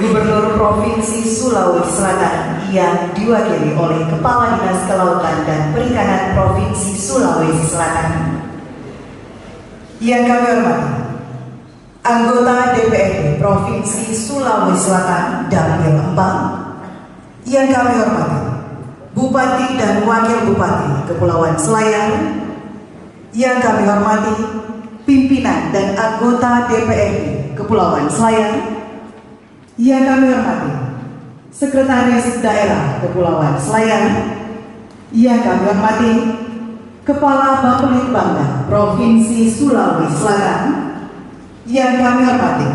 Gubernur Provinsi Sulawesi Selatan yang diwakili oleh Kepala Dinas Kelautan dan Perikanan Provinsi Sulawesi Selatan. Yang kami hormati, anggota DPRD Provinsi Sulawesi Selatan Dapil Embang. Yang kami hormati, Bupati dan Wakil Bupati Kepulauan Selayar. Yang kami hormati, pimpinan dan anggota DPRD Kepulauan Selayar. Yang kami hormati, Sekretaris Daerah Kepulauan Selayar. Yang kami hormati, Kepala Bapelitbangda Provinsi Sulawesi Selatan. Yang kami hormati,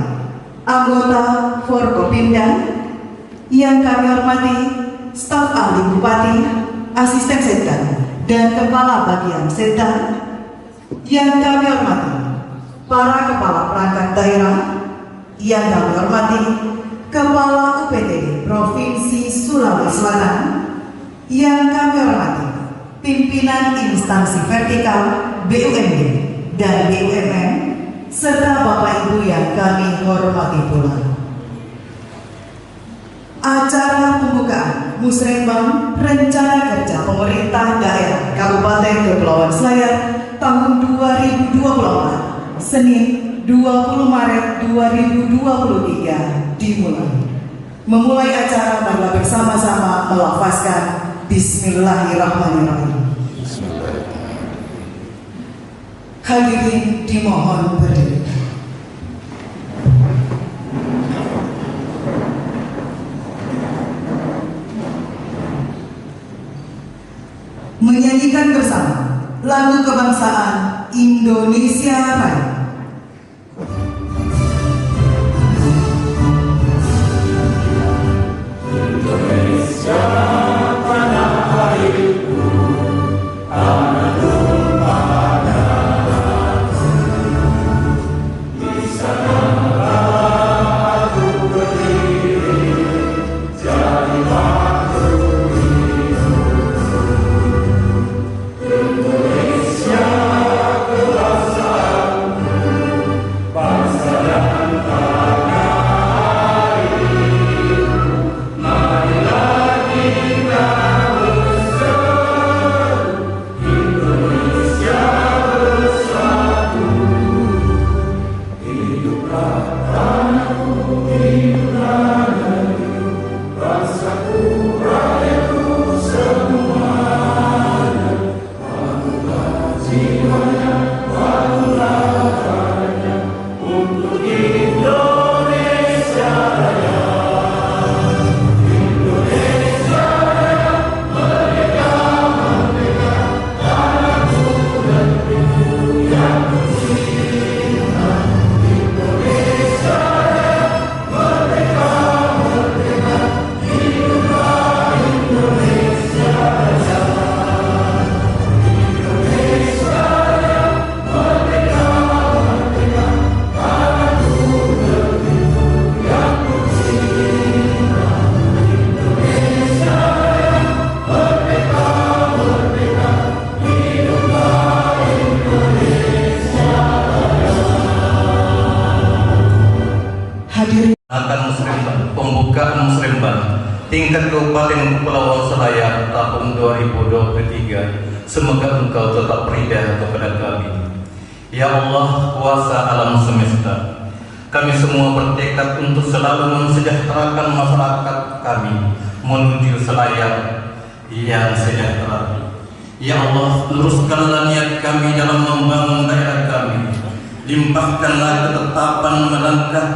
anggota Forkopimda. Yang kami hormati, staf ahli Bupati, asisten Setda, dan Kepala Bagian Setda. Yang kami hormati, para Kepala Perangkat Daerah. Yang kami hormati, Kepala UPTD Provinsi Sulawesi Selatan. Yang kami hormati, pimpinan instansi vertikal BUMD dan BUMN, serta Bapak Ibu yang kami hormati pula. Acara pembukaan Musrenbang Rencana Kerja Pemerintah Daerah Kabupaten Kepulauan Selayar tahun 2024, Senin 20 Maret 2023 dimulai. Memulai acara, marilah bersama-sama melafazkan Bismillahirrahmanirrahim. Hadirin dimohon berdiri. Menyanyikan bersama lagu kebangsaan Indonesia Raya. Untuk Indonesia. akan Muslimban, pembukaan Muslimban tingkat Kabupaten Kepulauan Selayar tahun 2023. Semoga Engkau tetap ridha kepada kami. Ya Allah, kuasa alam semesta, kami semua bertekad untuk selalu mensejahterakan masyarakat kami menuju Selayar yang sejahtera. Ya Allah, luruskanlah niat kami dalam membangun daerah kami. Limpahkanlah ketetapan melangkah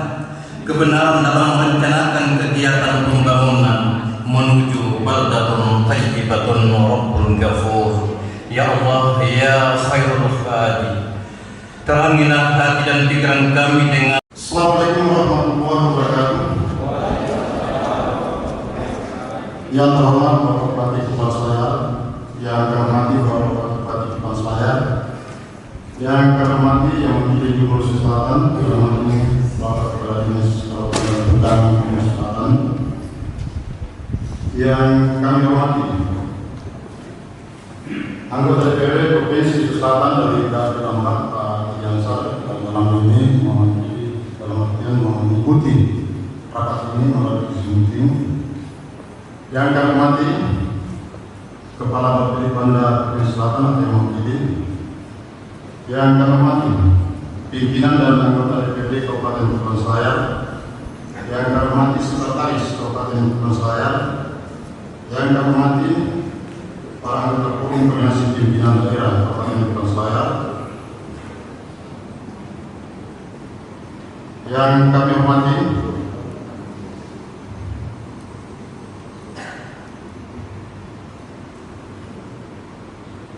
kebenaran dalam merencanakan kegiatan pembangunan menuju baldatun thayyibatun rabbul ghafur. Ya Allah, ya khairul hadi, terangilah hati dan pikiran kami dengan. Assalamualaikum warahmatullahi wabarakatuh. Yang terhormat Bapak Bupati Kepulauan Selayar, yang terhormati Bapak Bupati Kepulauan Selayar, yang terhormati yang memilih Gubernur Sulawesi Selatan, terhormati Bapak Kepala Dinas Perhubungan Sulawesi Selatan, yang kami hormati anggota DPRD Provinsi Sulawesi Selatan dari daerah Lambat, Pak Jansar, dalam ini mengikuti rapat ini melalui Zoom meeting. Yang kami hormati Kepala Bapedi Banda Provinsi Selatan atau yang mewakili, yang kami hormati pimpinan dan anggota DPRD Kabupaten Kepulauan Selayar, yang kami hormati Sekretaris Kabupaten Kepulauan Selayar, yang kami hormati para anggota forum koordinasi pimpinan daerah Kabupaten Kepulauan Selayar, yang kami hormati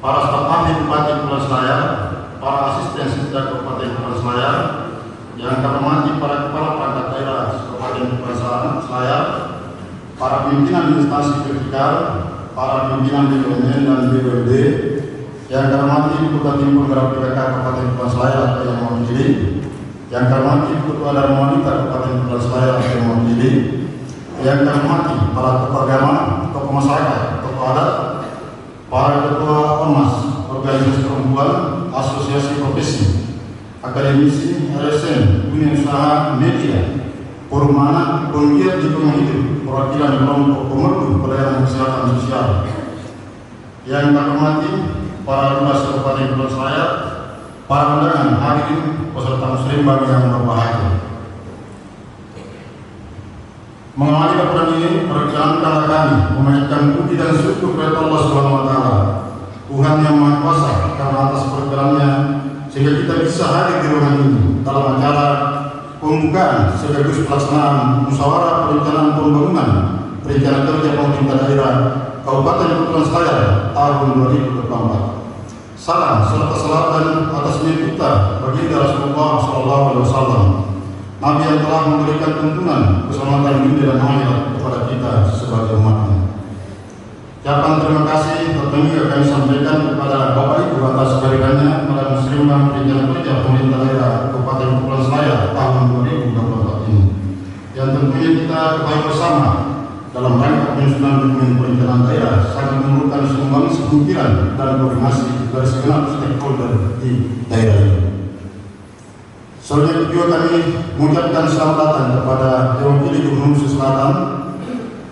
para staf ahli Bupati Kepulauan Selayar, para asisten sekda Kabupaten Kepulauan Selayar, yang kami hormati para kepala perangkat daerah Kabupaten Kepulauan Selayar, para pimpinan instansi vertikal, para pimpinan BUMN dan BUMD, yang kami hormati Ketua Tim Penggerak PKK Kabupaten Kepulauan Selayar atau yang mewakili, yang kami hormati Ketua Dharma Wanita Kabupaten Kepulauan Selayar atau yang mewakili, yang kami hormati para tokoh agama, tokoh masyarakat, tokoh adat, para ketua ormas, organisasi perempuan, asosiasi profesi, akademisi, LSM, dunia usaha, media, forum anak, penggiat lingkungan hidup, perwakilan kelompok pemerlu pelayanan kesehatan sosial. Yang kami hormati para luas Kabupaten Kepulauan Selayar, para undangan hadirin peserta muslimban yang berbahagia. Mengawali laporan ini, perkenankanlah kami memanjatkan puji dan syukur kepada Allah Subhanahu wa Ta'ala, Tuhan yang Maha Kuasa, karena atas perkenannya sehingga kita bisa hadir di ruangan ini dalam acara pembukaan sekaligus pelaksanaan musyawarah perencanaan pembangunan rencana kerja pemerintah daerah Kabupaten Kepulauan Selayar tahun 2024. Salam serta selawat atas kita baginda Rasulullah SAW, Nabi yang telah memberikan tuntunan keselamatan dunia dan akhirat kepada kita sebagai umatnya. Ucapan terima kasih tentunya kami sampaikan kepada Bapak Ibu atas kehadirannya pada muslimban rencana kerja pemerintah daerah Kabupaten Kepulauan Selayar tahun 2024 ini, yang tentunya kita ketahui bersama dalam rangka penyusunan dokumen perencanaan daerah sangat memerlukan sumbangsi pemikiran dan koordinasi dari segenap stakeholder di daerah ini. Selanjutnya juga kami mengucapkan selamat datang kepada Dewan Pilih Gubernur Sulawesi Selatan,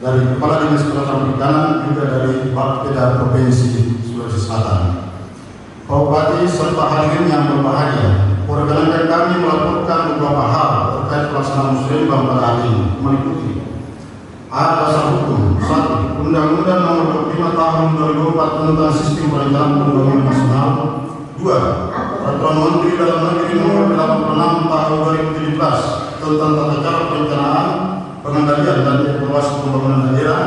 dari Kepala Dinas Kelautan Perikanan, juga dari Bapeda Provinsi Sulawesi Selatan. Pak Bupati serta hadirin yang berbahagia, perkenankan kami melaporkan beberapa hal terkait pelaksanaan muslimban pada hari ini, meliputi A. Dasar Hukum 1. Undang-Undang Nomor 25 Tahun 2004 tentang Sistem Perencanaan Pembangunan Nasional. 2. Peraturan Menteri Dalam Negeri Nomor 86 Tahun 2017 tentang tata cara perencanaan, pengendalian dan evaluasi pembangunan daerah,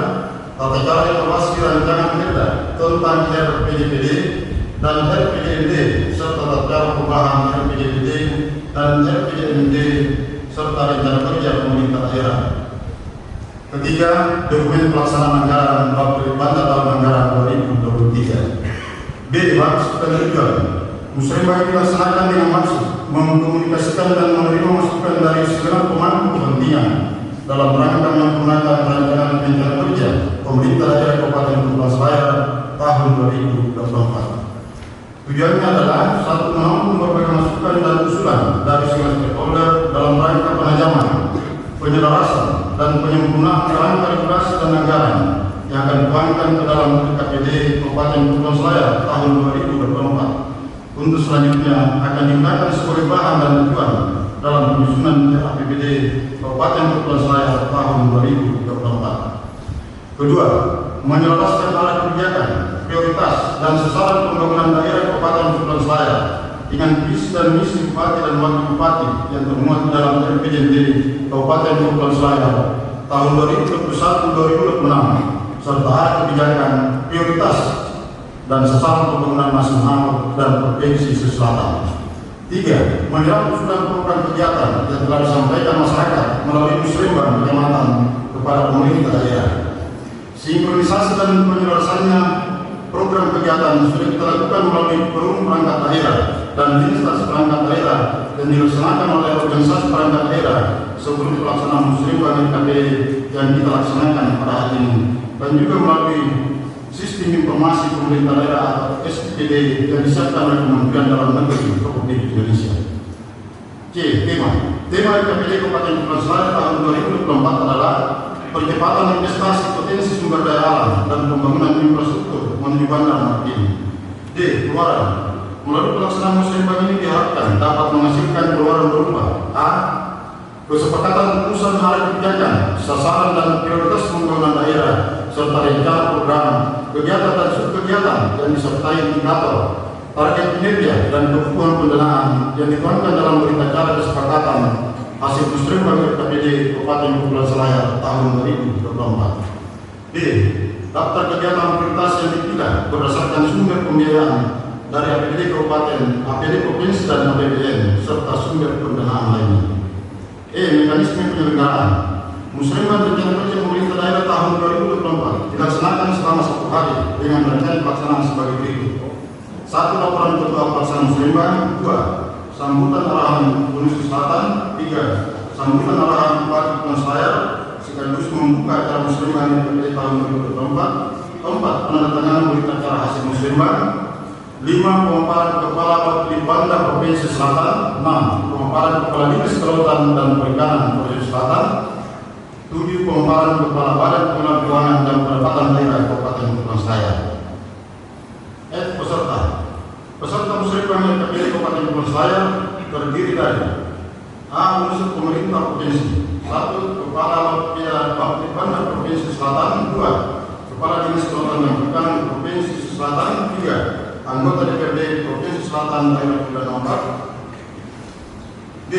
tata cara evaluasi rancangan perda tentang RPJMD dan RPJMD serta tata cara perubahan RPJMD dan RPJMD serta rencana kerja pemerintah daerah. Ketiga, dokumen pelaksanaan anggaran Bapeda tahun anggaran 2023. B. Maksud dan tujuan muslimban dilaksanakan dengan maksud mengkomunikasikan dan menerima masukan dari segenap pemangku kepentingan dalam rangka menyempurnakan rancangan rencana kerja pemerintah daerah Kabupaten Kepulauan Selayar tahun 2024. Tujuannya adalah satu, berbagai masukan dan usulan dari segala stakeholder dalam rangka penajaman, penyederhanaan penyempurnaan kerangka regulasi dan anggaran yang akan dituangkan ke dalam KPD Kabupaten Kepulauan Selayar tahun 2024. Untuk selanjutnya akan digunakan sebagai bahan dan tujuan dalam penyusunan APBD Kabupaten Kepulauan Selayar tahun 2024. Kedua, menyelaraskan arah kebijakan, prioritas dan sasaran pembangunan daerah Kabupaten Kepulauan Selayar dengan visi dan misi bupati dan wakil bupati yang termuat dalam RPJMD Kabupaten Kepulauan Selayar tahun 2021-2026 serta arah kebijakan, prioritas dan sasaran pembangunan nasional dan provinsi Selatan. 3. Menyerap usulan program kegiatan yang telah disampaikan masyarakat melalui musrembang kecamatan kepada pemerintah daerah. Sinkronisasi dan penyelesaiannya program kegiatan sudah kita lakukan melalui forum perangkat daerah dan instansi perangkat daerah dan dilaksanakan oleh organisasi perangkat daerah sebelum pelaksanaan musrembang KPD yang kita laksanakan pada hari ini, dan juga melalui sistem informasi pemerintah daerah atau SPD yang disiapkan oleh Kementerian Dalam Negeri Republik Indonesia. C. Tema KPD Kabupaten Kepulauan Selayar tahun 2024 adalah percepatan investasi potensi sumber daya alam dan pembangunan infrastruktur menuju bandar maritim. D. Keluaran. Melalui pelaksanaan musrembang ini diharapkan dapat menghasilkan keluaran berupa: A. Kesepakatan pusat arah kebijakan, sasaran dan prioritas pembangunan daerah serta rencana program, kegiatan dan subkegiatan yang disertai indikator, target kinerja dan kebutuhan pendanaan yang dituangkan dalam berita acara kesepakatan hasil musrembang KPD Kabupaten Kepulauan Selayar tahun 2024. B. Daftar kegiatan prioritas yang dipilih berdasarkan sumber pembiayaan dari APBD Kabupaten, APBD Provinsi dan APBN serta sumber pendanaan lainnya. E. Mekanisme penyelenggaraan. Musrembang rencana kerja pemerintah daerah tahun 2024 dilaksanakan selama 1 hari dengan rencana pelaksanaan sebagai berikut: 1. Laporan ketua pelaksanaan musrembang. 2. Sambutan arahan Gunung Selatan. 3. Sambutan arahan Bupati Kepulauan Selayar sekaligus membuka acara musrembang KPD tahun 2024. 4. Penandatanganan berita acara hasil musrembang. 5. Pemaparan Kepala Wakil Banda Provinsi Selatan. 6. Pemaparan Kepala Dinas Kelautan dan Perikanan Provinsi Selatan. 7. Pemaparan Kepala Badan Pengelola Keuangan dan Pendapatan Daerah Kabupaten Kepulauan Selayar. F. Peserta musrembang KPD Kabupaten Kepulauan Selayar terdiri dari: A. Unsur pemerintah provinsi. 1. Kepala Wakil Banda Provinsi Selatan. 2. Kepala Dinas Kelautan dan Perikanan Provinsi Selatan. 3. Anggota DPRD Provinsi Selatan Daerah Pilihan Nomor. D.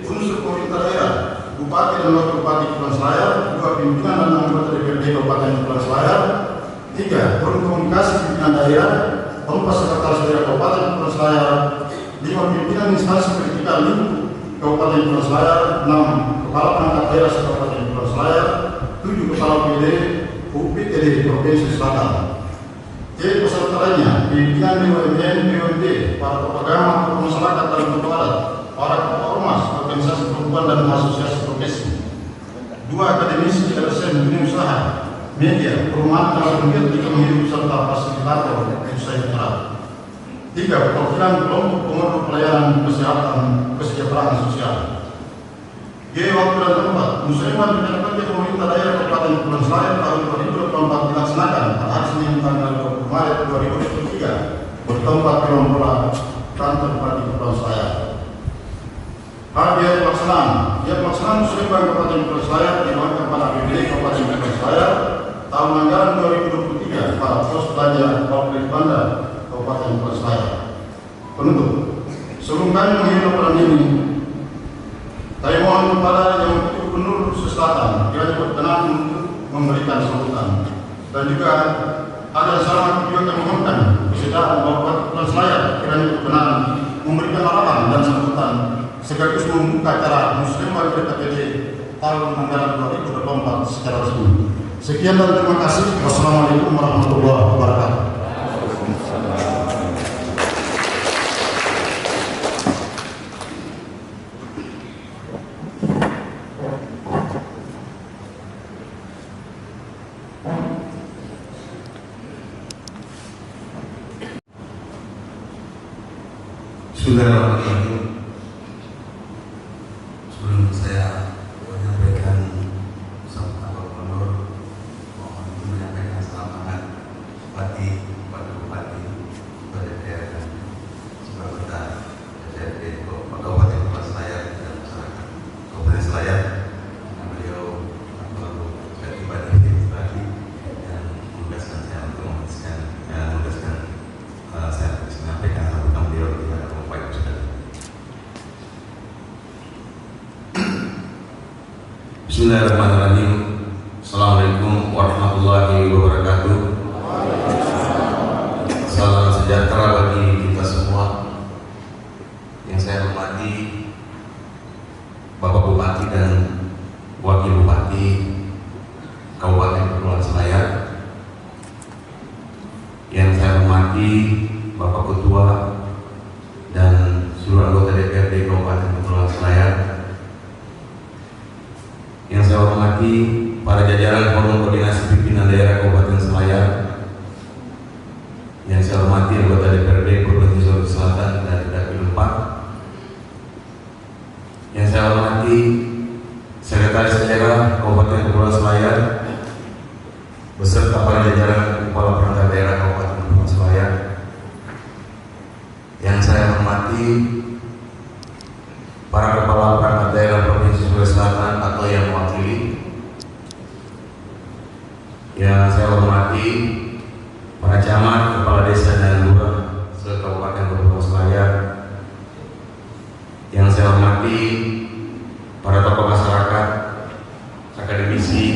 Unsur pemerintah daerah, Bupati dan Wakil Bupati Kepulauan Selayar. 2. Pimpinan dan anggota DPRD Kabupaten Kepulauan Selayar. 3. Forum komunikasi pimpinan daerah. 4. Sekretaris Daerah Kabupaten Kepulauan Selayar. 5. Pimpinan instansi vertikal lingkup Kabupaten Kepulauan Selayar. 6. Kepala perangkat daerah Kabupaten Kepulauan Selayar. 7. Kepala UPTD Provinsi Selatan. C. Peserta lainnya, pimpinan BUMN, BUMD, para tokoh agama, tokoh masyarakat dan tokoh adat, para ketua ormas, organisasi perempuan dan asosiasi profesi. 2. Akademisi, LSM, dunia usaha, media, perumahan dan kegiatan hidup serta fasilitator usaha internal. 3. Perwakilan kelompok pengurus pelayanan kesehatan kesejahteraan sosial. G. Waktu dan tempat. Musrembang rencana kerja pemerintah daerah Kabupaten Kepulauan Selayar tahun 2024 dilaksanakan pada hari Senin tanggal 20 Maret 2023 bertempat di Lombola, kantor Bupati Kepulauan Selayar. H. Biaya pelaksanaan musrembang Kabupaten Kepulauan Selayar dilakukan pada APBD Kabupaten Kepulauan Selayar tahun anggaran 2023 pada pos belanja Wakil Banda Kabupaten Kepulauan Selayar. Penutup. Sebelum kami mengakhiri laporan ini, saya mohon kepada Yang Gubernur Selatan kiranya berkenan untuk memberikan sambutan, dan juga ada salah juga kami mohonkan kesediaan Bapak Kepulauan Selayar kiranya berkenan memberikan arahan dan sambutan sekaligus membuka acara musrembang KPD tahun anggaran 2024 secara resmi. Sekian dan terima kasih. Wassalamualaikum warahmatullahi wabarakatuh. Bismillahirrahmanirrahim. Sebelum saya menyampaikan sambutan Bismillahirrahmanirrahim. Assalamualaikum warahmatullahi wabarakatuh. Salam sejahtera bagi kita semua. Yang saya hormati Bapak Bupati dan Wakil Bupati Kabupaten Kepulauan Selayar. Yang saya hormati Bapak Ketua dan seluruh anggota DPRD Kabupaten Kepulauan Selayar. Yang saya hormati para jajaran Forum Koordinasi Pimpinan Daerah Kabupaten Selayar. Yang saya hormati anggota DPRD Provinsi Sulawesi Selatan dan Dapil 4. Yang saya hormati Sekretaris Daerah Kabupaten Kepulauan Selayar beserta para jajaran Kepala Perangkat Daerah Kabupaten Kepulauan Selayar. Yang saya hormati para Kepala Perangkat Daerah Provinsi Sulawesi Selatan atau yang mewakili. Yang saya hormati para camat, kepala desa dan lurah se-Kabupaten Kepulauan Selayar. Yang saya hormati para tokoh masyarakat, akademisi,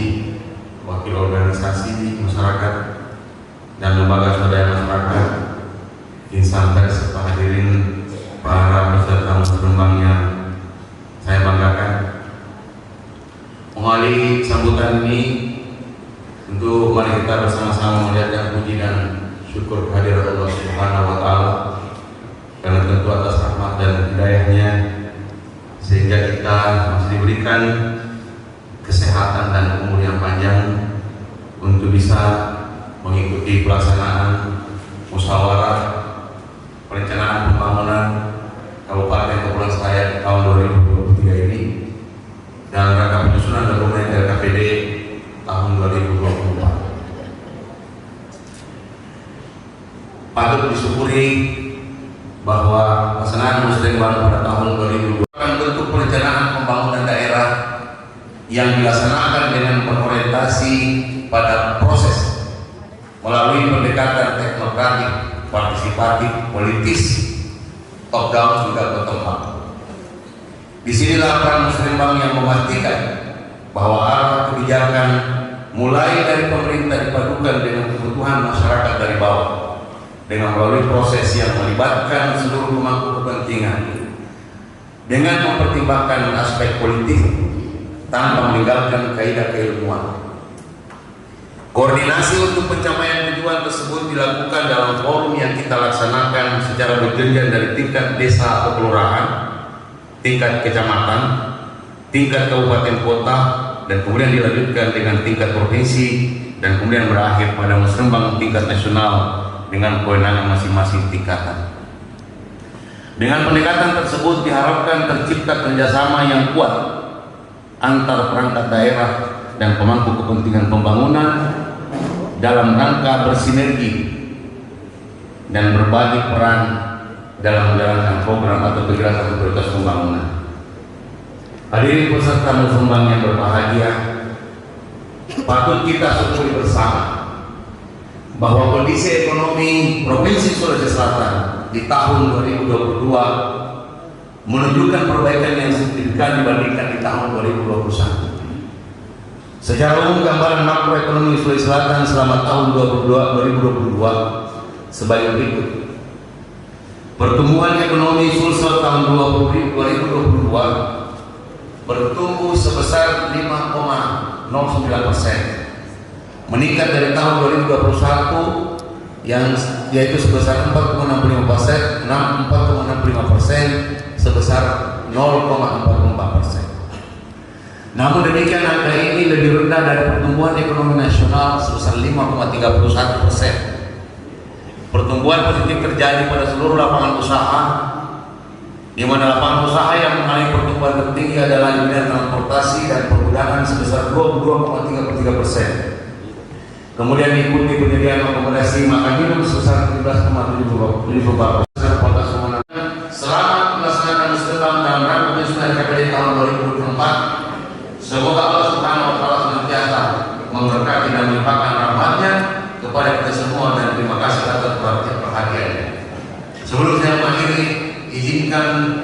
wakil organisasi masyarakat dan lembaga swadaya masyarakat, insan pers serta hadirin para peserta musrembang yang saya banggakan. Mengawali sambutan ini, tentu mari kita bersama-sama melihatkan puji dan syukur kehadirat Allah Subhanahu wa Ta'ala, karena tentu atas rahmat dan hidayahnya sehingga kita masih diberikan kesehatan dan umur yang panjang untuk bisa mengikuti pelaksanaan musyawarah perencanaan pembangunan Kabupaten Kepulauan Selayar tahun 2023 ini dan rangka penyusunan dokumen LKPD tahun 2024. Patut disyukuri bahwa pelaksanaan musrembang pada tahun 2020 bentuk perencanaan pembangunan daerah yang dilaksanakan dengan berorientasi pada proses melalui pendekatan teknokratik, partisipatif, politis, top down juga bottom up. Disinilah peran musrembang yang memastikan bahwa arah kebijakan mulai dari pemerintah dipadukan dengan kebutuhan masyarakat dari bawah dengan melalui proses yang melibatkan seluruh pemangku kepentingan dengan mempertimbangkan aspek politik tanpa meninggalkan kaidah keilmuan. Koordinasi untuk pencapaian tujuan tersebut dilakukan dalam forum yang kita laksanakan secara berjenjang dari tingkat desa atau kelurahan, tingkat kecamatan, tingkat kabupaten kota, dan kemudian dilanjutkan dengan tingkat provinsi dan kemudian berakhir pada musrembang tingkat nasional dengan kewenangan masing-masing tingkatan. Dengan pendekatan tersebut diharapkan tercipta kerjasama yang kuat antar perangkat daerah dan pemangku kepentingan pembangunan dalam rangka bersinergi dan berbagi peran dalam menjalankan program atau kegiatan prioritas pembangunan. Hadirin peserta musrembang yang berbahagia, patut kita syukuri bersama bahwa kondisi ekonomi Provinsi Sulawesi Selatan di tahun 2022 menunjukkan perbaikan yang signifikan dibandingkan di tahun 2021. Secara umum gambaran makroekonomi Sulawesi Selatan selama tahun 2022 sebagai berikut. Pertumbuhan ekonomi Sulsel tahun 2022 bertumbuh sebesar 5,09%, meningkat dari tahun 2021 yang yaitu sebesar 4,65%, sebesar 0,44%. Namun demikian angka ini lebih rendah dari pertumbuhan ekonomi nasional sebesar 5,31%. Pertumbuhan positif terjadi pada seluruh lapangan usaha, di mana lapangan usaha yang mengalami pertumbuhan tertinggi adalah di bidang transportasi dan pergudangan sebesar 22,33%. Kemudian diikuti penyediaan akomodasi makan minum sebesar 17,74%. Selama melaksanakan musrembang dalam rangka penyusunan LKPD tahun 2024, semoga Allah Subhanahu wa Ta'ala senantiasa memberkati dan melimpahkan rahmatnya kepada kita semua, dan terima kasih atas perhatiannya. Sebelum saya mengakhiri, izinkan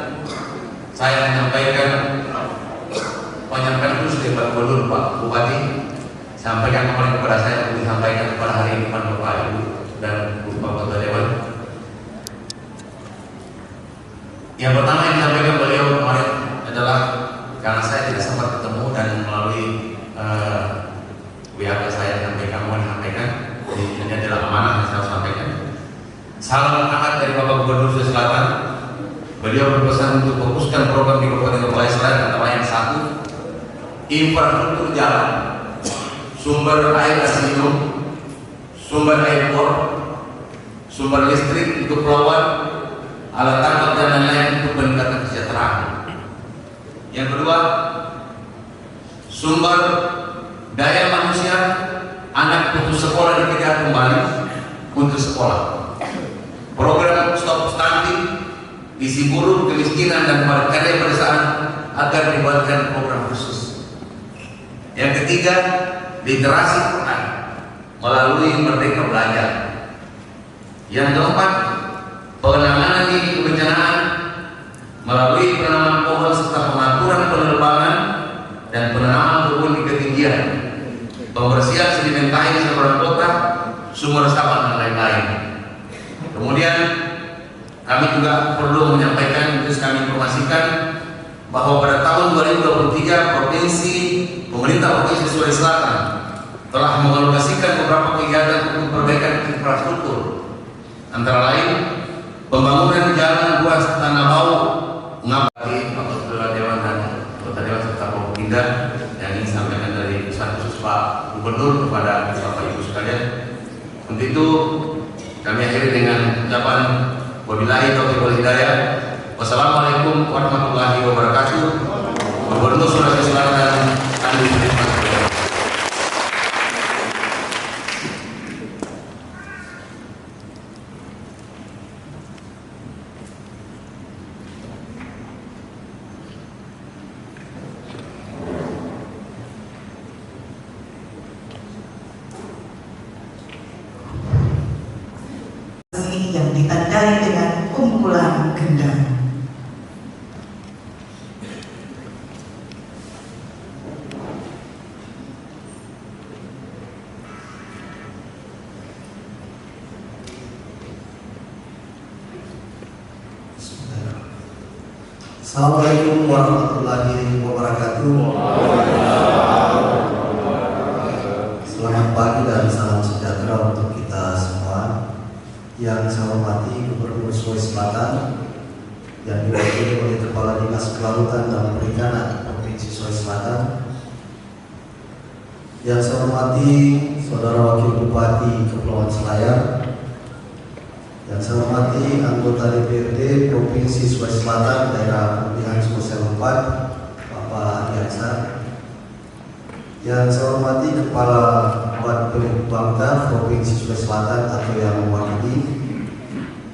saya menyampaikan menyampaikan dulu dari Pak Gubernur, Pak Bupati, sampaikan kemarin kepada saya untuk disampaikan pada hari ini kepada Bapak Ibu dan Bapak Ketua Dewan. Yang pertama yang disampaikan beliau kemarin adalah karena saya tidak sempat ketemu dan melalui WA saya sampaikan, mohon sampaikan, ini adalah amanah yang saya sampaikan. Salam hangat dari Bapak Gubernur Sulawesi Selatan. Beliau berpesan untuk fokuskan program di Kabupaten Kepulauan Selatan antara yang satu, infrastruktur jalan, sumber air minum, sumber air bor, sumber listrik untuk pulauan, alat tangkap dan lain-lain untuk meningkatkan kesejahteraan. Yang kedua, sumber daya manusia, anak putus sekolah dikejar kembali untuk sekolah. Program stop stunting, isi buruk, kemiskinan dan kematian pedesaan agar dibuatkan program khusus. Yang ketiga, literasi Quran melalui Merdeka Belajar. Yang keempat, penanganan dini kebencanaan melalui penanaman pohon serta pengaturan penebangan dan penanaman kebun di ketinggian, pembersihan sedimentasi di seluruh kota, sumber resapan dan lain-lain. Kemudian kami juga perlu menyampaikan, terus kami informasikan bahwa pada tahun 2023 pemerintah Provinsi Sulawesi Selatan telah mengalokasikan beberapa kegiatan untuk perbaikan infrastruktur, antara lain pembangunan jalan ruas Tanah Bau Ngabati, Bapak Ketua Dewan dan Kota Dewan serta Forkopimda yang ingin disampaikan dari Pusat Khusus Pak Gubernur kepada Bapak Ibu sekalian. Untuk itu kami akhiri dengan ucapan wabillahi taufiq wal hidayah. Wassalamualaikum warahmatullahi wabarakatuh. Gubernur Sulawesi Selatan Andi Sudirman. Ini yang ditandai dengan kumpulan gendang. Assalamualaikum warahmatullahi wabarakatuh. Selamat pagi dan salam sejahtera untuk kita semua. Yang saya hormati Gubernur Sulawesi Selatan yang diwakili oleh Kepala Dinas Kelautan dan Perikanan Provinsi Sulawesi Selatan. Yang saya hormati Saudara Wakil Bupati Kepulauan Selayar. Yang saya hormati anggota DPRD Provinsi Sulawesi Selatan Daerah Pemilihan Sulawesi Selatan Bapak Adiansa. Yang saya hormati Kepala Wakil Bangda Provinsi Sulawesi Selatan atau yang mewakili.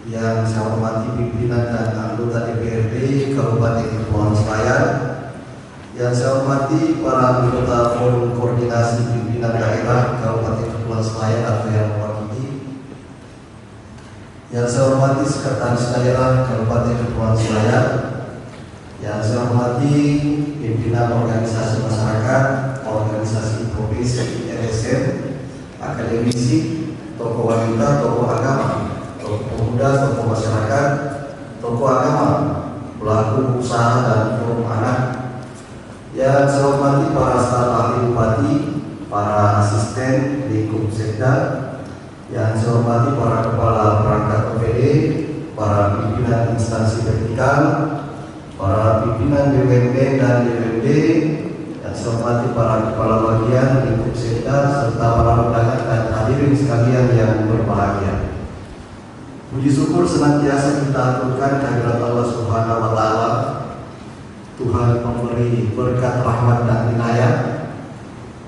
Yang saya hormati pimpinan dan anggota DPRD Kabupaten Kepulauan Selayar. Yang saya hormati para anggota Forum Koordinasi Pimpinan Daerah Kabupaten Kepulauan Selayar atau yang mewakili. Yang saya hormati Sekretaris Daerah Kabupaten Kepulauan Selayar. Yang saya hormati pimpinan organisasi masyarakat, organisasi provinsi, LSM, akademisi, tokoh wanita, tokoh agama, tokoh pemuda, tokoh masyarakat, tokoh agama, pelaku usaha dan forum anak. Yang saya hormati para staf ahli bupati, para asisten di Kumsekda. Yang saya hormati para kepala perangkat OPD, para pimpinan instansi vertikal, para pimpinan BUMD dan DPRD. Yang saya hormati para kepala bagian di Kumsekda serta para undangan dan hadirin sekalian yang berbahagia. Puji syukur senantiasa kita aturkan kehadirat Allah Subhanahu wa Ta'ala, Tuhan pemberi berkat rahmat dan inayah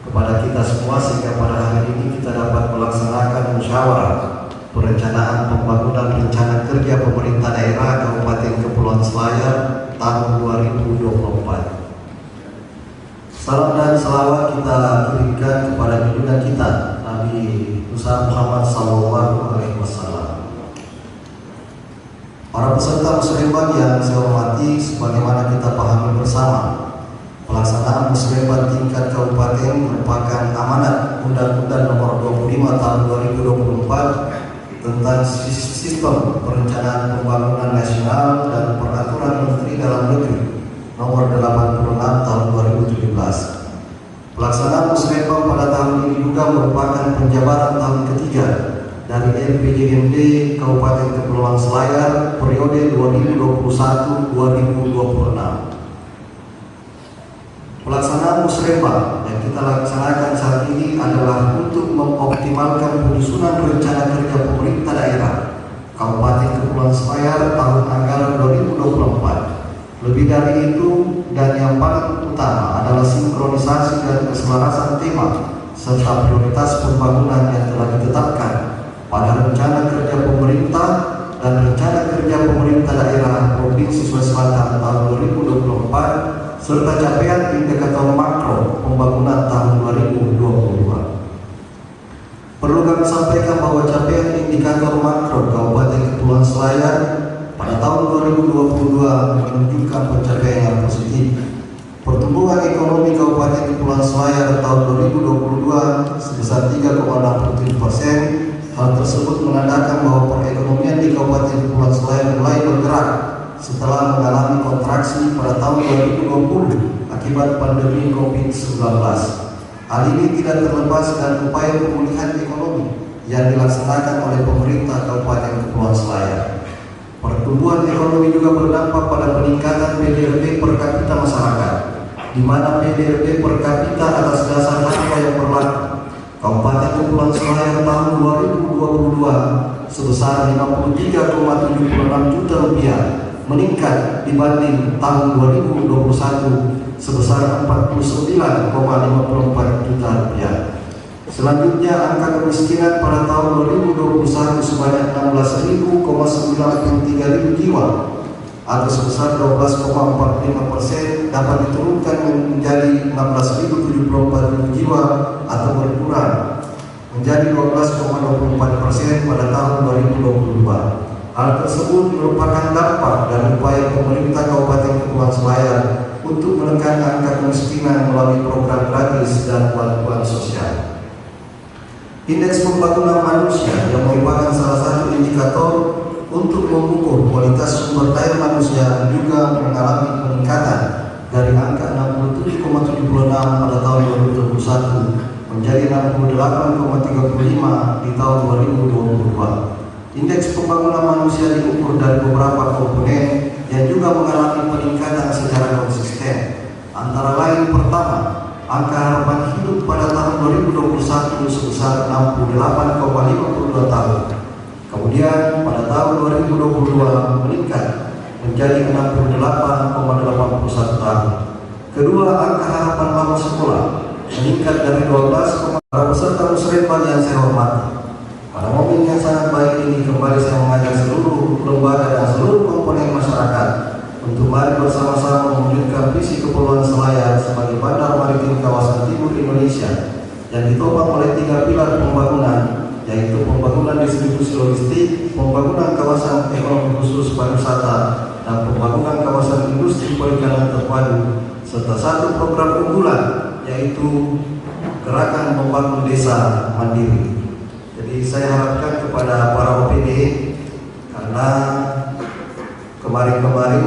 kepada kita semua sehingga pada hari ini kita dapat melaksanakan musyawarah perencanaan pembangunan rencana kerja pemerintah daerah Kabupaten Kepulauan Selayar tahun 2024. Salam dan selawat kita kirimkan kepada junjungan kita Nabi Muhammad SAW. Para peserta muslimat yang saya hormati, sebagaimana kita pahami bersama Pelaksanaan musrembang tingkat kabupaten merupakan amanat Undang-Undang Nomor 25 Tahun 2024 tentang Sistem Perencanaan Pembangunan Nasional dan Peraturan Menteri Dalam Negeri Nomor 86 Tahun 2017. Pelaksanaan musrembang pada tahun ini juga merupakan penjabaran tahun ketiga dari LPJMD Kabupaten Kepulauan Selayar periode 2021-2026. Pelaksanaan musrembang yang kita laksanakan saat ini adalah untuk mengoptimalkan penyusunan rencana kerja pemerintah daerah Kabupaten Kepulauan Selayar tahun anggaran 2024. Lebih dari itu, dan yang paling utama adalah sinkronisasi dan keselarasan tema serta prioritas pembangunan yang telah ditetapkan pada rencana kerja pemerintah dan rencana kerja pemerintah daerah Provinsi Sulawesi Selatan tahun 2024 serta capaian indikator makro pembangunan tahun 2022. Perlu kami sampaikan bahwa capaian indikator makro Kabupaten Kepulauan Selayar pada tahun 2022 menunjukkan pencapaian yang positif. Pertumbuhan ekonomi Kabupaten Kepulauan Selayar tahun 2022 sebesar 3,67%. Hal tersebut menandakan bahwa perekonomian di Kabupaten Kepulauan Selayar mulai bergerak setelah mengalami kontraksi pada tahun 2020 akibat pandemi COVID-19. Hal ini tidak terlepas dari upaya pemulihan ekonomi yang dilaksanakan oleh pemerintah Kabupaten Kepulauan Selayar. Pertumbuhan ekonomi juga berdampak pada peningkatan PDRB per kapita masyarakat, di mana PDRB per kapita atas dasar harga yang berlaku Kabupaten Kepulauan Selayar tahun 2022 sebesar 53,76 juta rupiah, meningkat dibanding tahun 2021 sebesar 49,54 juta rupiah. Selanjutnya, angka kemiskinan pada tahun 2021 sebanyak 16.093 jiwa atau sebesar 12,45% dapat diturunkan menjadi 16.074 jiwa atau berkurang menjadi 12,24% pada tahun 2022. Hal tersebut merupakan dampak dari upaya pemerintah Kabupaten Kepulauan Selayar untuk menekan angka kemiskinan melalui program gratis dan bantuan sosial. Indeks pembangunan manusia yang merupakan salah satu indikator untuk mengukur kualitas sumber daya manusia juga mengalami peningkatan dari angka 67,76 pada tahun 2021 menjadi 68,35 di tahun 2022. Indeks pembangunan manusia diukur dari beberapa komponen yang juga mengalami peningkatan secara konsisten. Antara lain, pertama, angka harapan hidup pada tahun 2021 sebesar 68,52 tahun. Kemudian pada tahun 2022 meningkat menjadi 68,81 tahun. Kedua, angka harapan lama sekolah meningkat dari 12. Para peserta musrembang yang saya hormati, pada momen yang sangat baik ini kembali saya mengajak seluruh lembaga dan seluruh komponen masyarakat untuk mari bersama-sama mewujudkan visi Kepulauan Selayar sebagai bandar maritim kawasan timur Indonesia yang ditopang oleh 3 pilar pembangunan, yaitu pembangunan distribusi logistik, pembangunan kawasan ekonomi khusus pariwisata, dan pembangunan kawasan industri perikanan terpadu, serta 1 program unggulan, yaitu Gerakan Membangun Desa Mandiri. Jadi saya harapkan kepada para OPD, karena kemarin-kemarin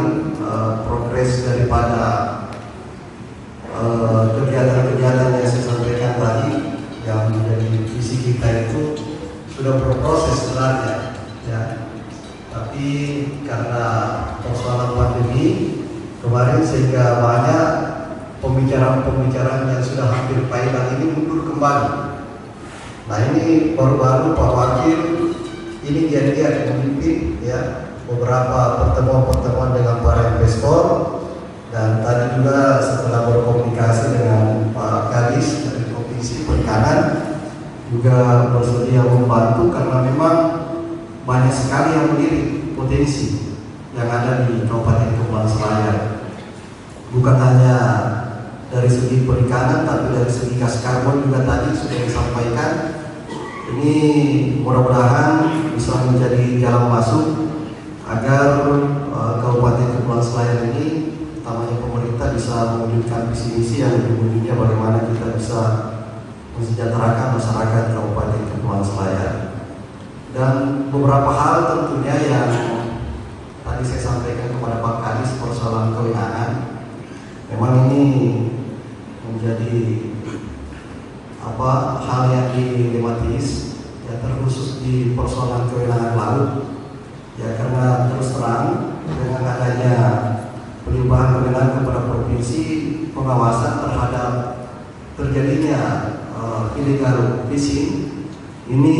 progres daripada kegiatan-kegiatan yang saya sampaikan tadi yang menjadi visi kita itu sudah berproses sebenarnya, ya. Tapi karena persoalan pandemi kemarin sehingga banyak pembicaraan-pembicaraan yang sudah hampir final ini mundur kembali. Nah, ini baru-baru Pak Wakil ini dia memimpin ya beberapa pertemuan-pertemuan dengan para investor, dan tadi juga setelah berkomunikasi dengan Pak Kadis dari Provinsi Perikanan juga bersedia membantu karena memang banyak sekali yang melirik potensi yang ada di Kabupaten Kepulauan Selayar. Bukan hanya dari segi perikanan, tapi dari segi gas karbon juga tadi sudah disampaikan. Ini mudah-mudahan bisa menjadi jalan masuk agar Kabupaten Kepulauan Selayar ini, utamanya pemerintah kita bisa mewujudkan visi misi yang ujung-ujungnya bagaimana kita bisa mensejahterakan masyarakat di Kabupaten Kepulauan Selayar. Dan beberapa hal tentunya yang tadi saya sampaikan kepada Pak Kadis persoalan kewenangan, memang ini menjadi hal yang dilematis, ya, terkhusus di persoalan kewenangan laut, ya, karena terus terang dengan adanya pelimpahan kewenangan kepada provinsi, pengawasan terhadap terjadinya illegal fishing ini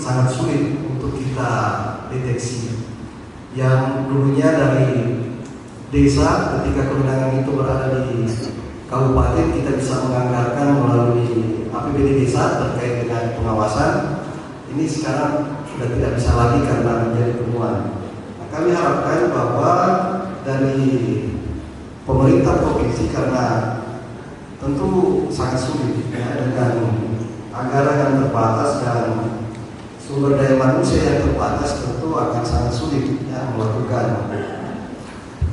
sangat sulit untuk kita deteksi. Yang dulunya dari desa, ketika kewenangan itu berada di kabupaten, kita bisa menganggarkan melalui APBD desa terkait dengan pengawasan. Ini sekarang sudah tidak bisa lagi karena menjadi temuan. Nah, kami harapkan bahwa dari pemerintah provinsi, karena tentu sangat sulit, ya, dengan anggaran yang terbatas dan sumber daya manusia yang terbatas, tentu akan sangat sulit, ya, melakukan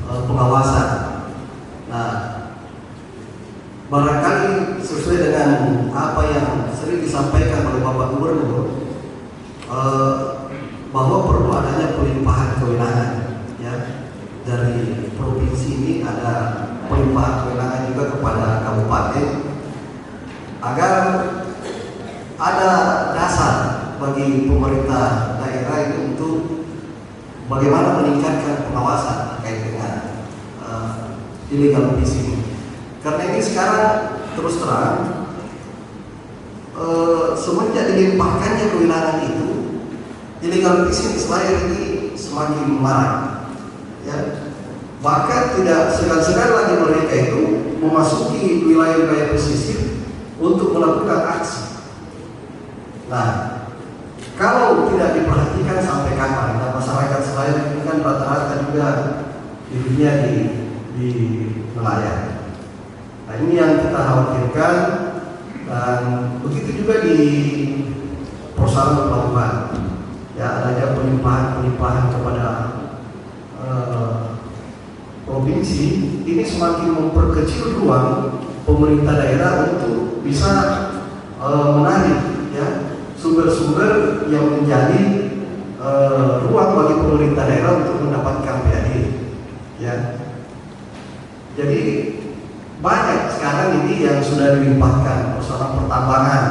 pengawasan. Nah, barangkali sesuai dengan apa yang sering disampaikan oleh Bapak Gubernur, bahwa perlu adanya pelimpahan kewenangan, ya, dari provinsi ini ada pelimpahan kewenangan juga kepada kabupaten, agar ada dasar bagi pemerintah daerah itu untuk bagaimana meningkatkan pengawasan terkait dengan illegal fishing. Karena ini sekarang terus terang semenjak dilimpahkannya kewenangan itu, illegal fishing di Selayar ini semakin marak, ya. Bahkan tidak segan-segan lagi mereka itu memasuki wilayah-wilayah pesisir untuk melakukan aksi. Nah, kalau tidak diperhatikan sampai kapan, dan masyarakat Selayar ini kan rata-rata juga hidupnya di nelayan. Nah, ini yang kita khawatirkan, dan begitu juga di persoalan pelabuhan, ya, adanya pelimpahan kepada provinsi ini semakin memperkecil ruang pemerintah daerah untuk bisa menarik, ya, sumber-sumber yang menjadi ruang bagi pemerintah daerah untuk mendapatkan PAD, ya. Jadi banyak sekarang ini yang sudah dilimpahkan persoalan pertambangan,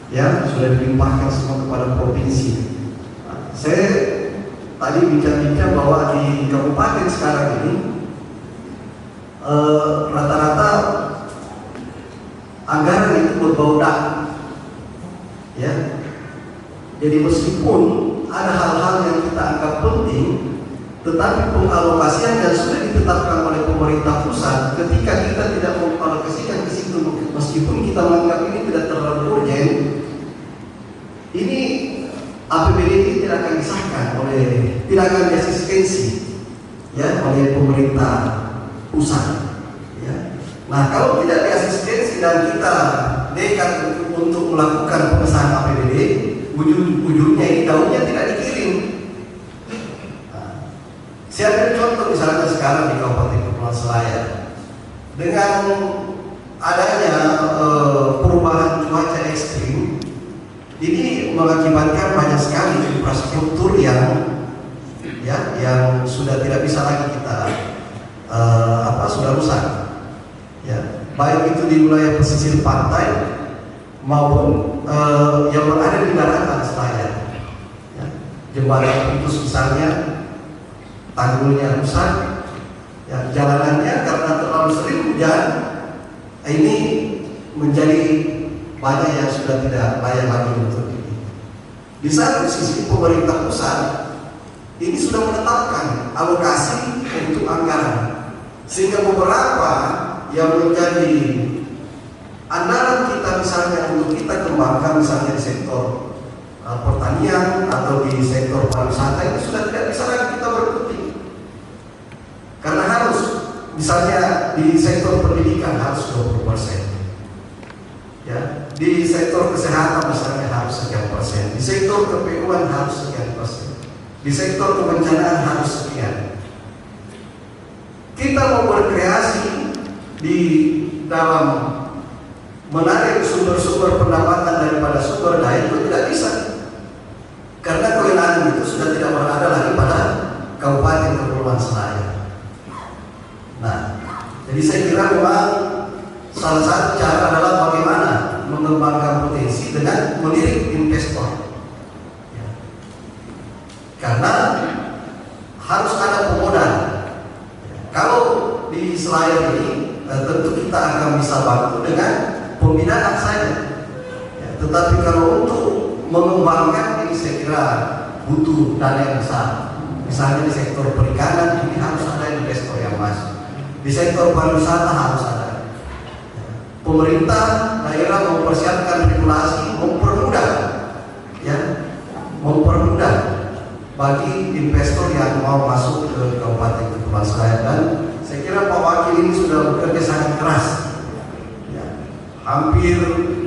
ya, sudah dilimpahkan semua kepada provinsi. Nah, saya tadi bincang-bincang bahwa di kabupaten sekarang ini rata-rata anggaran itu berbau dak, ya. Jadi meskipun ada hal-hal yang kita anggap penting, tetapi pengalokasian yang sudah ditetapkan oleh pemerintah pusat, ketika kita tidak mengalokasikan ke situ, meskipun kita menganggap ini tidak terlalu urgent, ini APBD ini tidak akan disahkan tidak akan diasistensi, ya, oleh pemerintah pusat, ya. Nah, kalau tidak diasistensi dan kita nekat untuk melakukan pengesahan APBD, ujung-ujungnya ini daunnya tidak dikirim. Saya ambil contoh misalnya sekarang di Kabupaten Kepulauan Selayar, dengan adanya perubahan cuaca ekstrim, ini mengakibatkan banyak sekali infrastruktur yang sudah tidak bisa lagi kita sudah rusak, ya, baik itu di wilayah pesisir pantai maupun yang berada di daratan Selayar, ya. Jembatan putus misalnya, tanggulnya rusak, ya, jalanannya karena terlalu sering hujan, ini menjadi banyak yang sudah tidak layak lagi untuk ini. Di satu sisi pemerintah pusat ini sudah menetapkan alokasi untuk anggaran, sehingga beberapa yang menjadi andalan kita misalnya untuk kita kembangkan, misalnya di sektor pertanian atau di sektor pariwisata, ini sudah tidak bisa lagi kita berkutik. Karena harus, misalnya di sektor pendidikan harus 20%, ya, di sektor kesehatan misalnya harus sekian persen, di sektor KPU-an harus sekian persen, di sektor kebencanaan harus sekian. Kita mau berkreasi di dalam menarik sumber-sumber pendapatan daripada sumber daya itu tidak bisa, karena kewenangan itu sudah tidak berada lagi pada Kabupaten Kepulauan Selayar. Nah, jadi saya kira memang salah satu cara adalah bagaimana mengembangkan potensi dengan melirik investor. Ya. Karena harus ada pemodal. Kalau di Selayar ini tentu kita akan bisa bantu dengan pembinaan saja. Ya, tetapi kalau untuk mengembangkan ini saya kira butuh dana yang besar. Misalnya di sektor perikanan ini harus ada investor yang masuk. Di sektor pariwisata harus ada. Pemerintah daerah mempersiapkan regulasi, mempermudah bagi investor yang mau masuk ke Kabupaten Kepulauan Selayar. Dan saya kira Pak Wakil ini sudah bekerja sangat keras. Ya. Hampir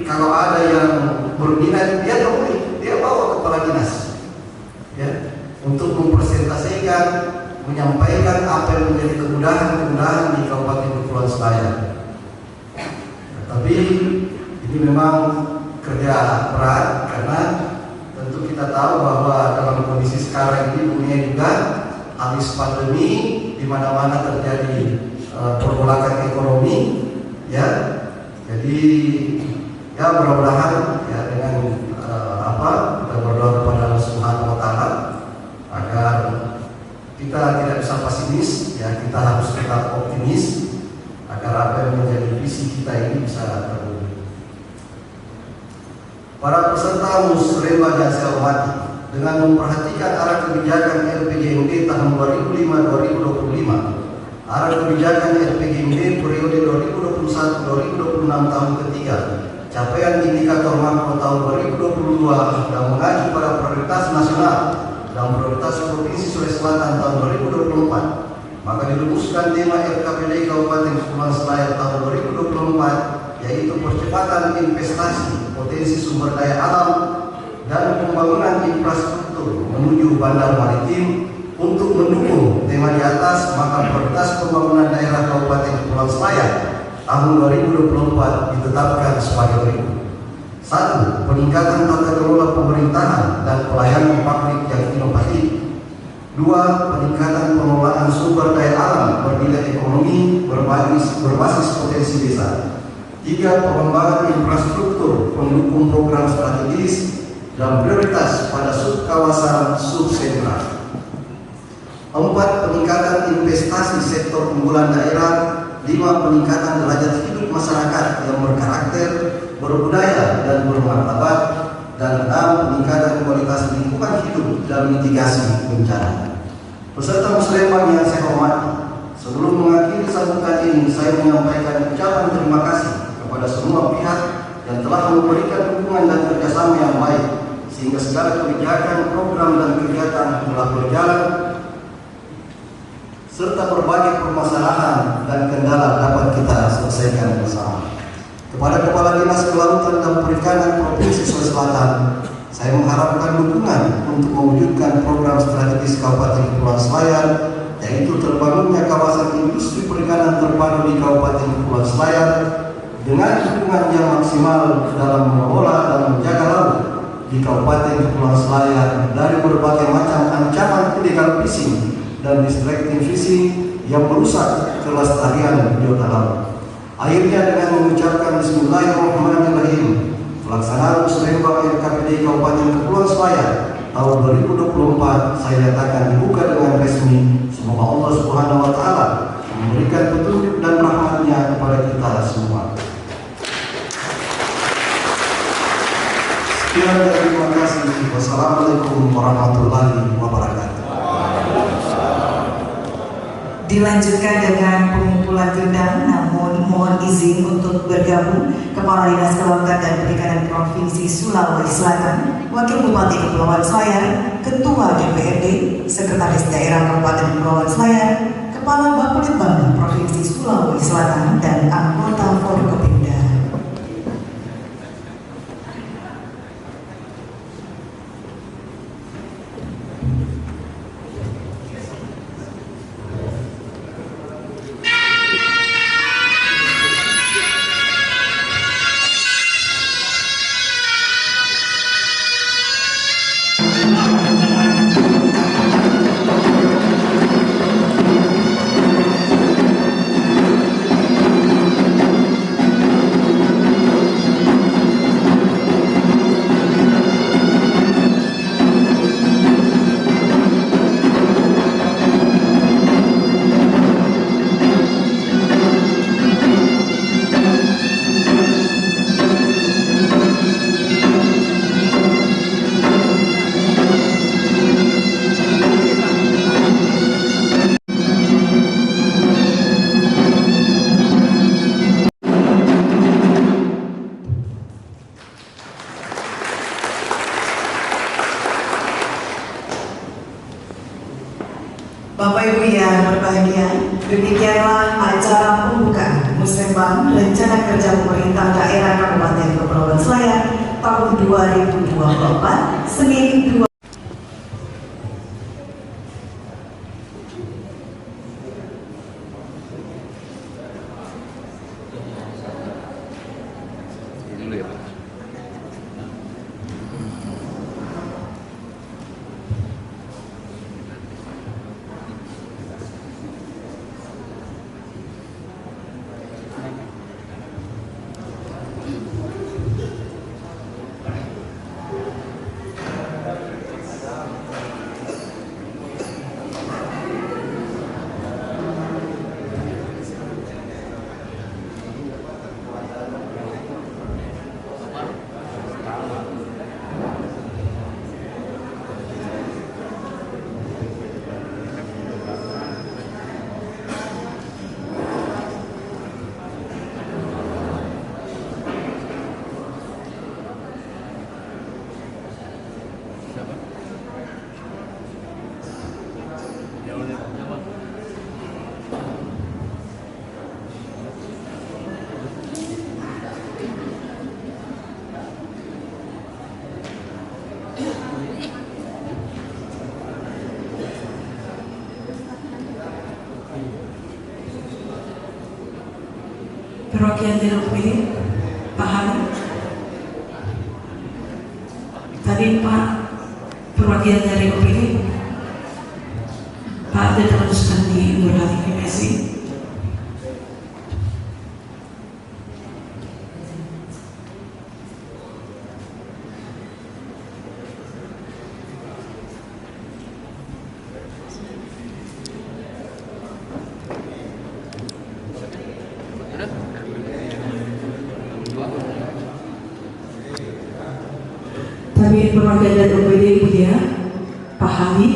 kalau ada yang berminat dia temui, dia bawa kepala dinas, ya, untuk mempresentasikan, menyampaikan apa yang menjadi kemudahan di Kabupaten Kepulauan Selayar. Tapi ini memang kerja berat karena tentu kita tahu bahwa dalam kondisi sekarang ini dunia juga habis pandemi, di mana-mana terjadi pergolakan ekonomi, ya. Jadi ya mudah-mudahan ya dengan kita berdoa kepada Allah Subhanahu wa taala agar kita tidak bisa pesimis, ya, kita harus tetap optimis agar apa yang menjadi visi kita ini bisa terwujud. Para peserta musrembang yang saya hormati, dengan memperhatikan arah kebijakan RPJMD tahun 2005-2025, arah kebijakan RPJMD periode 2021-2026 tahun ketiga, capaian indikator makro tahun 2022 dan mengacu pada prioritas nasional dan prioritas Provinsi Sulawesi Selatan tahun 2024. Maka dirumuskan tema RKPD Kabupaten Kepulauan Selayar tahun 2024, yaitu percepatan investasi potensi sumber daya alam dan pembangunan infrastruktur menuju bandar maritim. Untuk mendukung tema di atas, maka prioritas pembangunan daerah Kabupaten Kepulauan Selayar tahun 2024 ditetapkan sebagai berikut. 1. Peningkatan tata kelola pemerintahan dan pelayanan publik yang inovatif. 2. Peningkatan pengelolaan sumber daya alam bernilai ekonomi berbasis potensi desa. 3. Pengembangan infrastruktur pendukung program strategis dan prioritas pada subkawasan subsentra. 4. Peningkatan investasi sektor unggulan daerah. 5. Peningkatan derajat hidup masyarakat yang berkarakter, berbudaya dan bermartabat. Dan 6. Peningkatan kualitas lingkungan hidup dan mitigasi bencana. Peserta musrembang yang saya hormati, sebelum mengakhiri sambutan ini, saya menyampaikan ucapan terima kasih kepada semua pihak yang telah memberikan dukungan dan kerjasama yang baik, sehingga segala kebijakan, program dan kegiatan telah berjalan, serta berbagai permasalahan dan kendala dapat kita selesaikan bersama. Kepada Kepala Dinas Kelautan dan Perikanan Provinsi Sulawesi Selatan, saya mengharapkan dukungan untuk mewujudkan program strategis Kabupaten Kepulauan Selayar, yaitu terbangunnya kawasan industri perikanan terpadu di Kabupaten Kepulauan Selayar dengan dukungan yang maksimal dalam mengelola dan menjaga laut di Kabupaten Kepulauan Selayar dari berbagai macam ancaman illegal fishing dan distracting fishing yang merusak kelestarian biota laut. Akhirnya dengan mengucapkan Bismillahirrahmanirrahim, pelaksanaan musrembang RKPD Kabupaten Kepulauan Selayar tahun 2024 saya nyatakan dibuka dengan resmi. Semoga Allah Subhanahu wa taala memberikan petunjuk dan rahmat-Nya kepada kita semua. Sekian dan terima kasih. Wassalamualaikum warahmatullahi wabarakatuh. Dilanjutkan dengan pengumpulan gendang, namun mohon izin untuk bergabung Kepala Dinas Kelautan dan Perikanan Provinsi Sulawesi Selatan, Wakil Bupati Kepulauan Selayar, Ketua DPRD, Sekretaris Daerah Kabupaten Kepulauan Selayar, Kepala Bapelitbang Provinsi Sulawesi Selatan, dan anggota Forkopimda. yang berbahagia, demikianlah acara pembukaan Musrembang Rencana Kerja Pemerintah Daerah Kabupaten Kepulauan Selayar tahun 2024, Senin 2. Perwakilan dari terpilih Pak Hari. Tadi Pak perwakilan dari terpilih Pak diteruskan di Nurhati Messi. Tapi perwakilan dari OPD Budia Pak Hadi.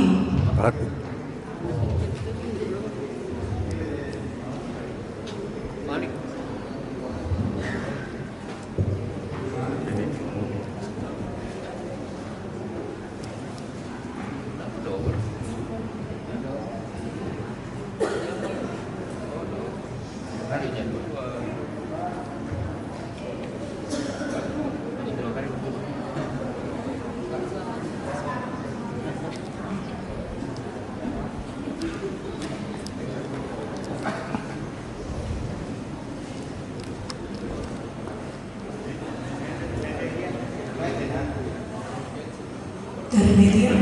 Dari media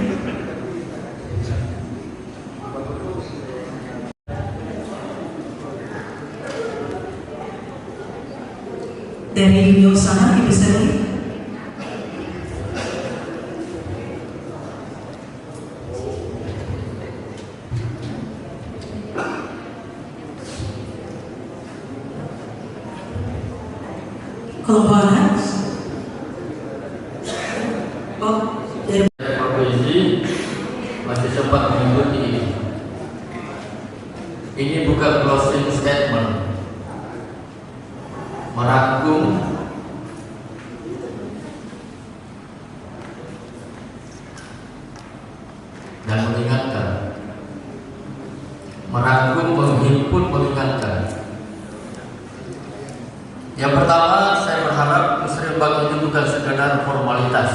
dari dunia usaha Ibu Sari. Kalau barat dari provinsi masih sempat mengikuti ini. Ini bukan closing statement, merangkum dan mengingatkan, merangkum, menghimpun, mengingatkan. Yang pertama, saya berharap Musrembang ini bukan sekedar formalitas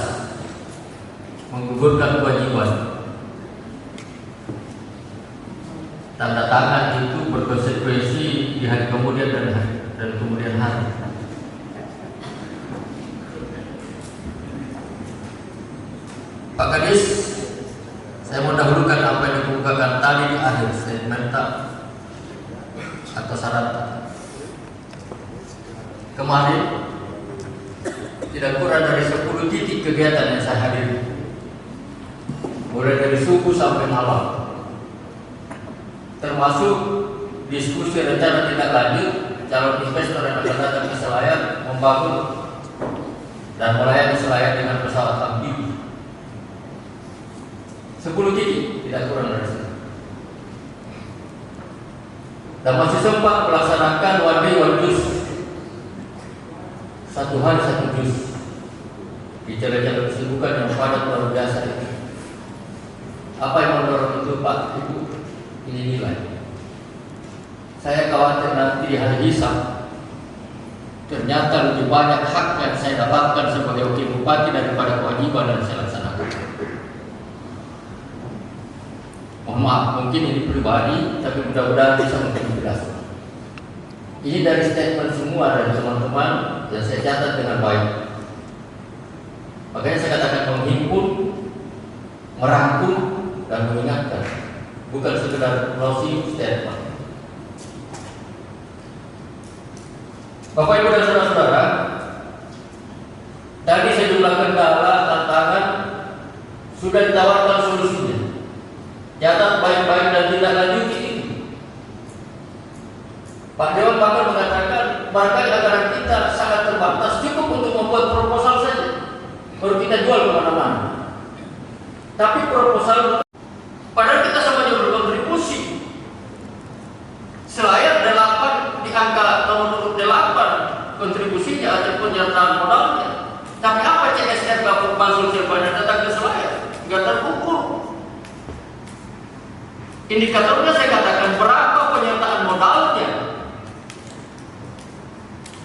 menggugurkan kewajiban. Tanda tangan itu berkonsekuensi di hari kemudian dan kemudian hari. Pak Kadis, saya mendahulukan apa yang dikemukakan tadi di akhir. Saya minta atas saran. Kemarin tidak kurang dari 10 titik kegiatan yang saya hadiri, mulai dari subuh sampai malam, termasuk diskusi rencana tindak lanjut calon investor yang akan datang ke Selayar membangun dan melayani Selayar dengan pesawat amfibi. 10 titik, tidak kurang dari itu. Dan masih sempat melaksanakan one day one jus, 1 hari 1 jus di jalan-jalan kesibukan yang padat luar biasa itu. Apa yang mendorong itu Pak Ibu? Ini nilai. Saya khawatir nanti di hari hisab ternyata lebih banyak hak yang saya dapatkan sebagai wakil bupati daripada kewajiban yang saya laksanakan. Mohon maaf, mungkin ini pribadi, tapi mudah-mudahan bisa menjelaskan. Ini dari statement semua dari teman-teman yang saya catat dengan baik. Makanya saya katakan menghimpun, merangkum, dan mengingatkan, bukan sekedar closing statement. Bapak Ibu dan saudara-saudara, tadi sejumlah kendala, tantangan sudah ditawarkan solusinya. Catat baik-baik dan tidak lanjuti ini. Pak Dewan bahkan mengatakan barangkali anggaran kita sangat terbatas, cukup untuk membuat proposal saja, baru kita jual kemana-mana. Tapi proposal, padahal kita sama-sama berkontribusi. Selayar 8 di angka nomor 8 kontribusinya atau penyertaan modalnya. Tapi apa CSR Bapak Mansur Silvana datang ke Selayar? Nggak terukur. Indikatornya saya katakan berapa penyertaan modalnya.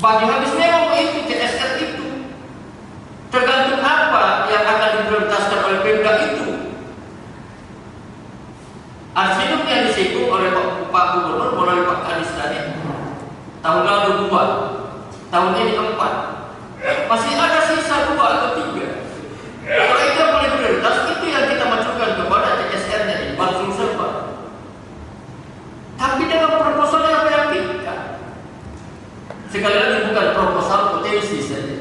Bagi habis memang itu CSR itu. Tergantung apa yang akan diprioritaskan oleh Pemda itu. Arsidup yang disinggung oleh Pak Gubernur melalui Pak Kadis tadi, tahun lalu 2, tahun ini 4, masih ada sisa 2 atau 3. Kalau itu yang paling prioritas, itu yang kita majukan kepada CSR-nya ini, Mansur Silva. Tapi dengan proposal yang meyakinkan. Sekali lagi bukan proposal potensi saja.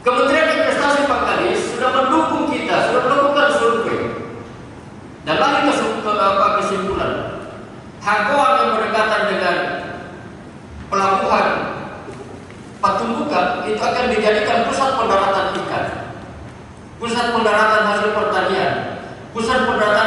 Kementerian Investasi Pak Kadis sudah mendukung kita, sudah melakukan survei. Dan lagi kesimpulan, Hangkoan yang berdekatan dengan pelabuhan Patumbuka itu akan dijadikan pusat pendaratan ikan, pusat pendaratan hasil pertanian, pusat pendaratan